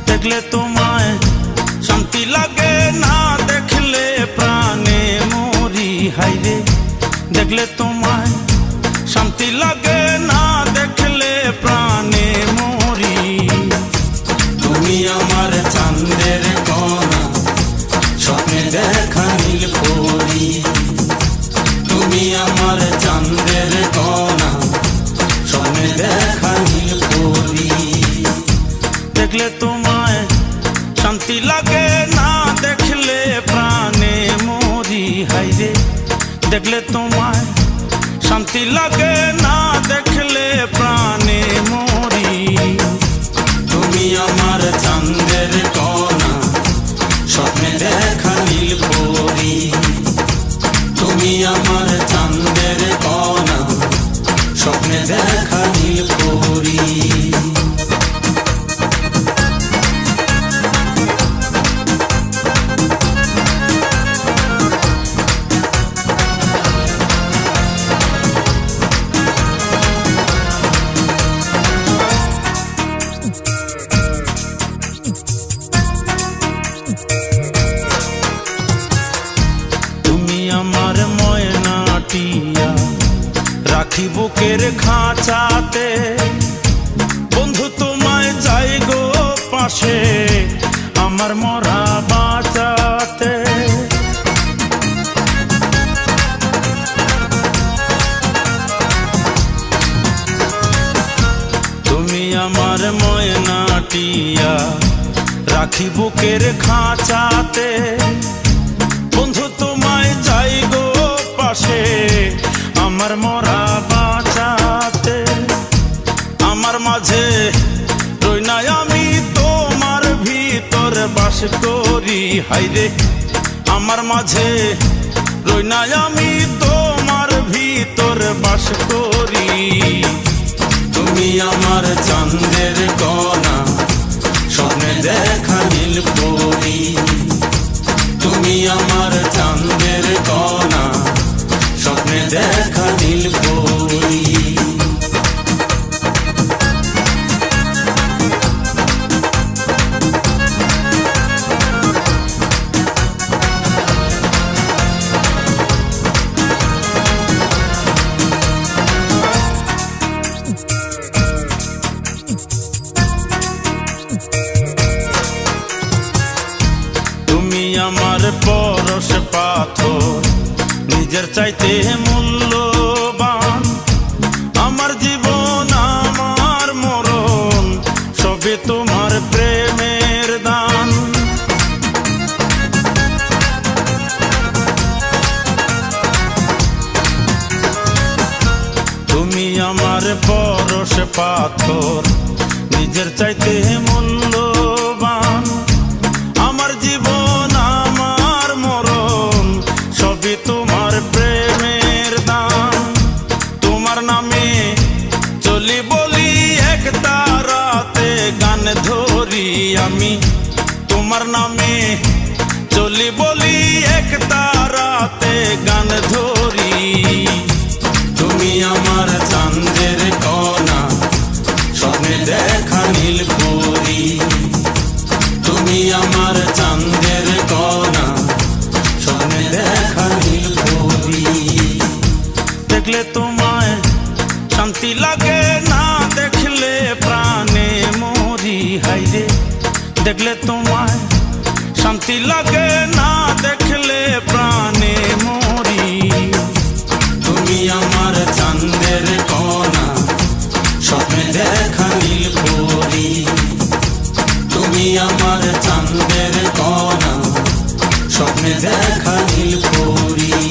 देखले तुम्हारे शांति लगे ना देखले प्राणे मोरी हाय रे देखले तुम्हारे शांति लगे ना देखले प्राणे मोरी তুমি আমার চাঁদের কোনা স্বপ্নে দেখা নীল পরি তুমি আমার চাঁদের কোনা স্বপ্নে দেখা নীল পরি देखले तुम्हारे शांति लगे ना देखले प्राणे मोरी हाय रे देखले तुम्हारे शांति लगे ना देखले प्राणे मोरी তুমি আমার চাঁদের কোনা স্বপ্নে দেখা নীল পরি তুমি আমার চাঁদের কোনা স্বপ্নে দেখা নীল পরি রাখি বুকের খাঁচাতে বন্ধু তোমায় যাই গো পাশে আমার মরা বাঁচাতে তুমি আমার ময়নাটিয়া রাখি বুকের খাঁচাতে বন্ধু তোমায় যাই গো পাশে আমার মরা বাঁচাতে আমার মাঝে রই নাই আমি তোমার ভিতর বাস করি হায় রে আমার মাঝে রই নাই আমি তোমার ভিতর বাস করি তুমি আমার চাঁদের কোনা স্বপ্নে দেখা নীল পরি তুমি আমার চাঁদের কোনা স্বপ্নে দেখা নীল পরি তুমি আমার পরশ পাথর নিজের চাইতে মূল্যবান আমার জীবন আমার মরণ সবে তোমার প্রেমের দান তুমি আমার পরশ পাথর নিজের চাইতে মূল্যবান আমার জীবন আমার মরণ সবই তোমার প্রেমের দান তোমার নামে চলি বলি এক তারাতে গান ধরি আমি তোমার নামে চলি বলি এক তারাতে গান ধরি তুমি আমার চাঁদের কোনা স্বপ্নে দেখা নীল পরি তুমি আমার চাঁদের কোনা স্বপ্নে দেখা নীল পরি দেখলে তোমায় শান্তি লাগে না দেখলে প্রাণে মোরি হায় রে দেখলে তোমায় শান্তি লাগে না দেখলে প্রাণে মোরি তুমি আমার চাঁদের কোনা স্বপ্নে দেখা নীল পরি তুমি আমার চাঁদের কোনা স্বপ্নে দেখা নীল পরি।